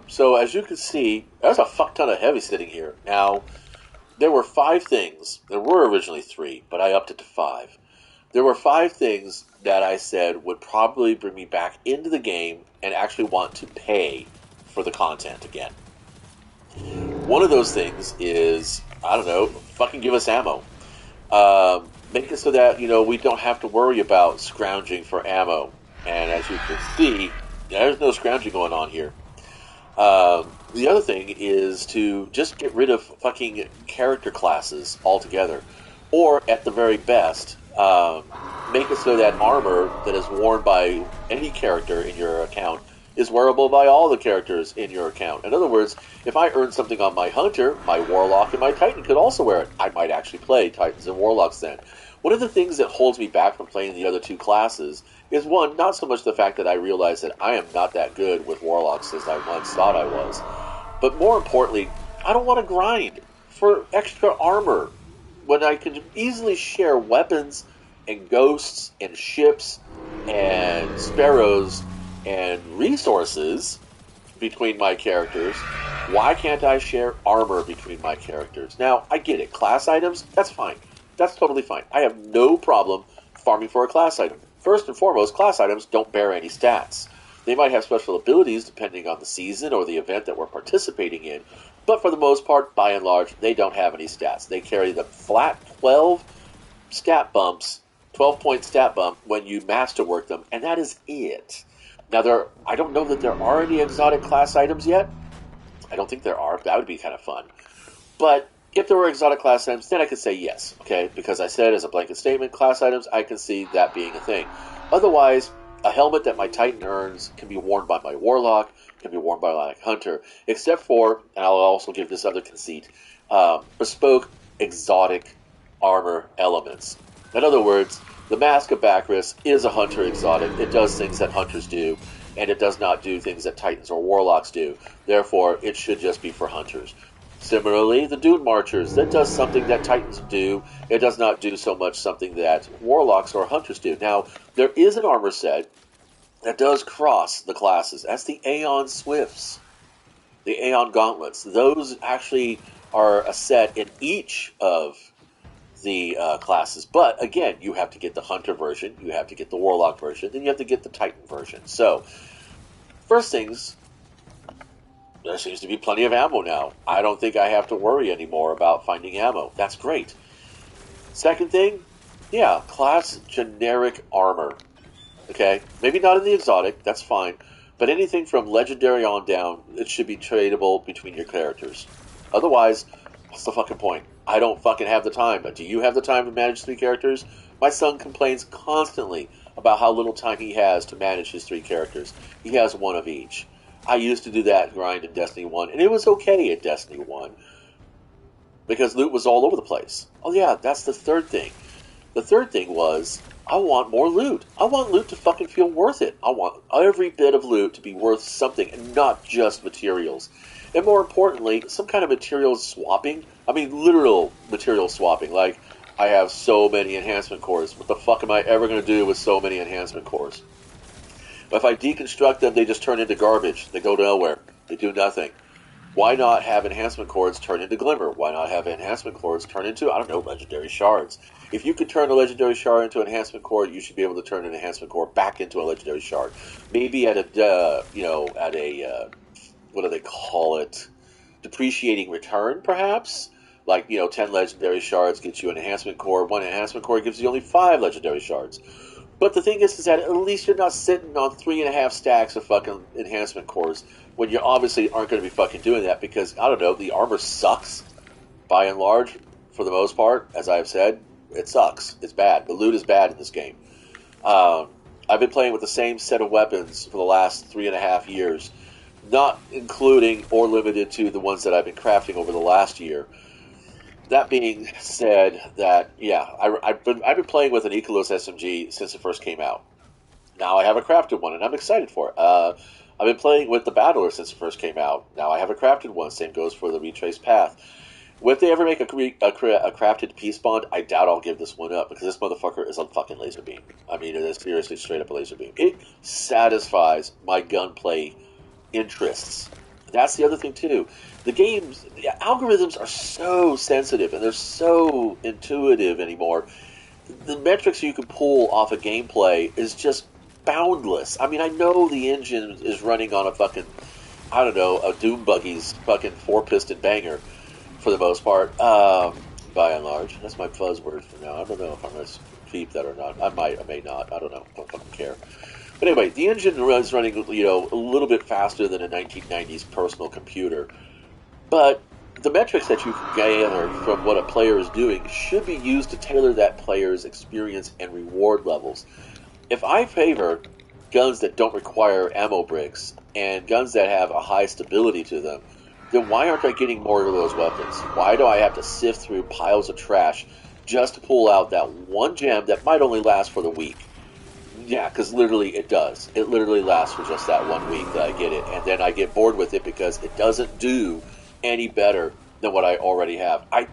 So as you can see, there's a fuck ton of heavy sitting here. Now, there were five things. There were originally three, but I upped it to five. There were five things that I said would probably bring me back into the game and actually want to pay for the content again. One of those things is, I don't know, fucking give us ammo. Make it so that, we don't have to worry about scrounging for ammo. And as you can see, there's no scrounging going on here. The other thing is to just get rid of fucking character classes altogether. Or, at the very best, make it so that armor that is worn by any character in your account is wearable by all the characters in your account. In other words, if I earn something on my Hunter, my Warlock and my Titan could also wear it. I might actually play Titans and Warlocks then. One of the things that holds me back from playing the other two classes is, one, not so much the fact that I realize that I am not that good with Warlocks as I once thought I was, but more importantly, I don't want to grind for extra armor when I can easily share weapons and ghosts and ships and sparrows and resources between my characters. Why can't I share armor between my characters? Now, I get it. Class items, that's fine. That's totally fine. I have no problem farming for a class item. First and foremost, class items don't bear any stats. They might have special abilities depending on the season or the event that we're participating in, but for the most part, by and large, they don't have any stats. They carry the flat 12 stat bumps, 12-point stat bump when you masterwork them, and that is it. Now, I don't know that there are any exotic class items yet. I don't think there are. That would be kind of fun. But if there were exotic class items, then I could say yes, okay? Because I said as a blanket statement, class items, I can see that being a thing. Otherwise, a helmet that my Titan earns can be worn by my Warlock, can be worn by my Hunter, except for, and I'll also give this other conceit, bespoke exotic armor elements. In other words, the Mask of Bacchus is a Hunter exotic. It does things that Hunters do, and it does not do things that Titans or Warlocks do. Therefore, it should just be for Hunters. Similarly, the Dune Marchers, that does something that Titans do. It does not do so much something that Warlocks or Hunters do. Now, there is an armor set that does cross the classes. That's the Aeon Swifts, the Aeon Gauntlets. Those actually are a set in each of the classes. But, again, you have to get the Hunter version, you have to get the Warlock version, then you have to get the Titan version. So, first things, there seems to be plenty of ammo now. I don't think I have to worry anymore about finding ammo. That's great. Second thing, yeah, class generic armor. Okay, maybe not in the exotic, that's fine. But anything from legendary on down, it should be tradable between your characters. Otherwise, what's the fucking point? I don't fucking have the time. Do you have the time to manage three characters? My son complains constantly about how little time he has to manage his three characters. He has one of each. I used to do that grind in Destiny 1, and it was okay in Destiny 1, because loot was all over the place. Oh yeah, that's the third thing. The third thing was, I want more loot. I want loot to fucking feel worth it. I want every bit of loot to be worth something, and not just materials. And more importantly, some kind of material swapping. I mean, literal material swapping. Like, I have so many enhancement cores. What the fuck am I ever going to do with so many enhancement cores? But if I deconstruct them, they just turn into garbage. They go nowhere. They do nothing. Why not have enhancement cores turn into glimmer? Why not have enhancement cores turn into, I don't know, legendary shards? If you could turn a legendary shard into an enhancement core, you should be able to turn an enhancement core back into a legendary shard. Maybe at a, what do they call it? Depreciating return, perhaps? Like, 10 legendary shards gets you an enhancement core. One enhancement core gives you only 5 legendary shards. But the thing is that at least you're not sitting on 3.5 stacks of fucking enhancement cores when you obviously aren't going to be fucking doing that because, I don't know, the armor sucks, by and large, for the most part, as I've said. It sucks. It's bad. The loot is bad in this game. I've been playing with the same set of weapons for the last 3.5 years, not including or limited to the ones that I've been crafting over the last year. That being said, I've been playing with an Ikalos SMG since it first came out. Now I have a crafted one, and I'm excited for it. I've been playing with the Battler since it first came out. Now I have a crafted one. Same goes for the Retrace Path. If they ever make a crafted peace bond, I doubt I'll give this one up, because this motherfucker is a fucking laser beam. I mean, it is seriously straight up a laser beam. It satisfies my gunplay interests. That's the other thing too. The algorithms are so sensitive and they're so intuitive anymore. The metrics you can pull off of gameplay is just boundless. I mean, I know the engine is running on a fucking, I don't know, a Doom Buggy's fucking four-piston banger for the most part, by and large. That's my buzzword for now. I don't know if I'm going to keep that or not. I may not. I don't know. Don't fucking care. But anyway, the engine is running, a little bit faster than a 1990s personal computer. But the metrics that you can gather from what a player is doing should be used to tailor that player's experience and reward levels. If I favor guns that don't require ammo bricks and guns that have a high stability to them, then why aren't I getting more of those weapons? Why do I have to sift through piles of trash just to pull out that one gem that might only last for the week? Yeah, because literally it does. It literally lasts for just that 1 week that I get it, and then I get bored with it because it doesn't do any better than what I already have. I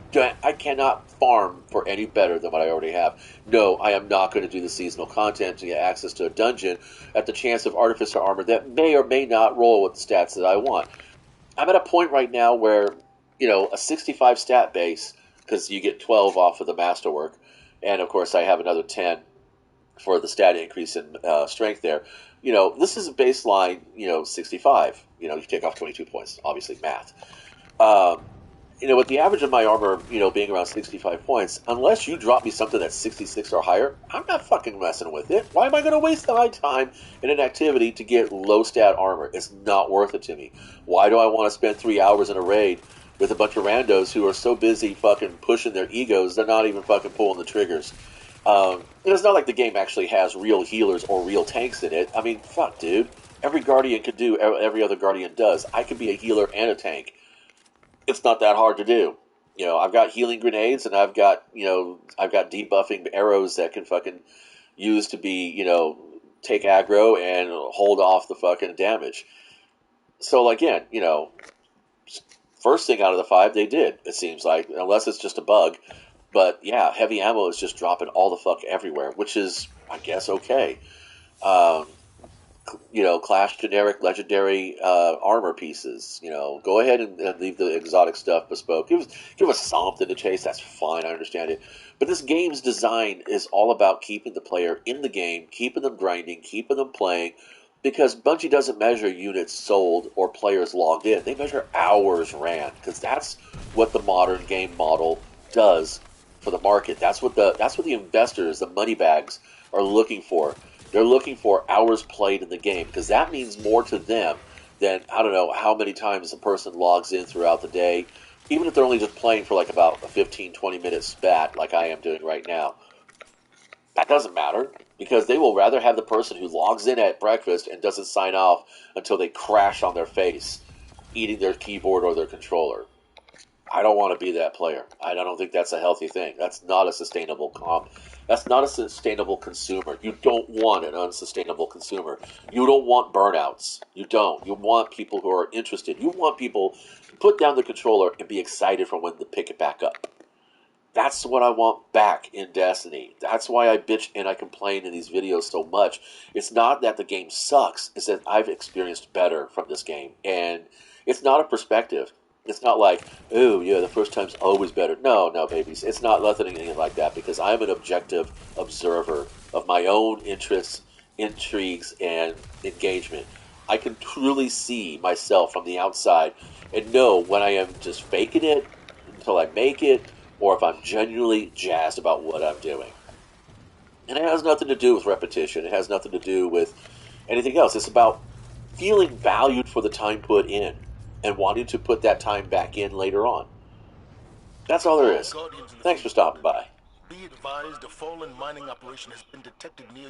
cannot farm for any better than what I already have. No, I am not going to do the seasonal content to get access to a dungeon at the chance of artificer armor that may or may not roll with the stats that I want. I'm at a point right now where, a 65 stat base, because you get 12 off of the masterwork, and of course I have another 10 for the stat increase in strength there. This is a baseline, 65. You take off 22 points, obviously math. Um, with the average of my armor, being around 65 points, unless you drop me something that's 66 or higher, I'm not fucking messing with it. Why am I going to waste my time in an activity to get low stat armor? It's not worth it to me. Why do I want to spend 3 hours in a raid with a bunch of randos who are so busy fucking pushing their egos, they're not even fucking pulling the triggers? It's not like the game actually has real healers or real tanks in it. I mean, fuck, dude. Every Guardian can do every other Guardian does. I can be a healer and a tank. It's not that hard to do. I've got healing grenades and I've got debuffing arrows that can fucking use to be, take aggro and hold off the fucking damage. So again, first thing out of the 5 they did, it seems like, unless it's just a bug. But yeah, heavy ammo is just dropping all the fuck everywhere, which is, I guess, okay. Um, Clash generic legendary armor pieces. Go ahead and leave the exotic stuff bespoke. Give us something to chase. That's fine. I understand it. But this game's design is all about keeping the player in the game, keeping them grinding, keeping them playing. Because Bungie doesn't measure units sold or players logged in. They measure hours ran. Because that's what the modern game model does for the market. That's what the investors, the money bags, are looking for. They're looking for hours played in the game because that means more to them than, I don't know, how many times a person logs in throughout the day, even if they're only just playing for like about a 15, 20-minute spat like I am doing right now. That doesn't matter because they will rather have the person who logs in at breakfast and doesn't sign off until they crash on their face, eating their keyboard or their controller. I don't want to be that player. I don't think that's a healthy thing. That's not a sustainable That's not a sustainable consumer. You don't want an unsustainable consumer. You don't want burnouts. You don't. You want people who are interested. You want people to put down the controller and be excited for when to pick it back up. That's what I want back in Destiny. That's why I bitch and I complain in these videos so much. It's not that the game sucks. It's that I've experienced better from this game. And it's not a perspective. It's not like, oh, yeah, the first time's always better. No, babies. It's not anything like that because I'm an objective observer of my own interests, intrigues, and engagement. I can truly see myself from the outside and know when I am just faking it until I make it or if I'm genuinely jazzed about what I'm doing. And it has nothing to do with repetition. It has nothing to do with anything else. It's about feeling valued for the time put in and wanting to put that time back in later on. That's all there is. Thanks for stopping by. Be advised, a fallen mining operation has been detected near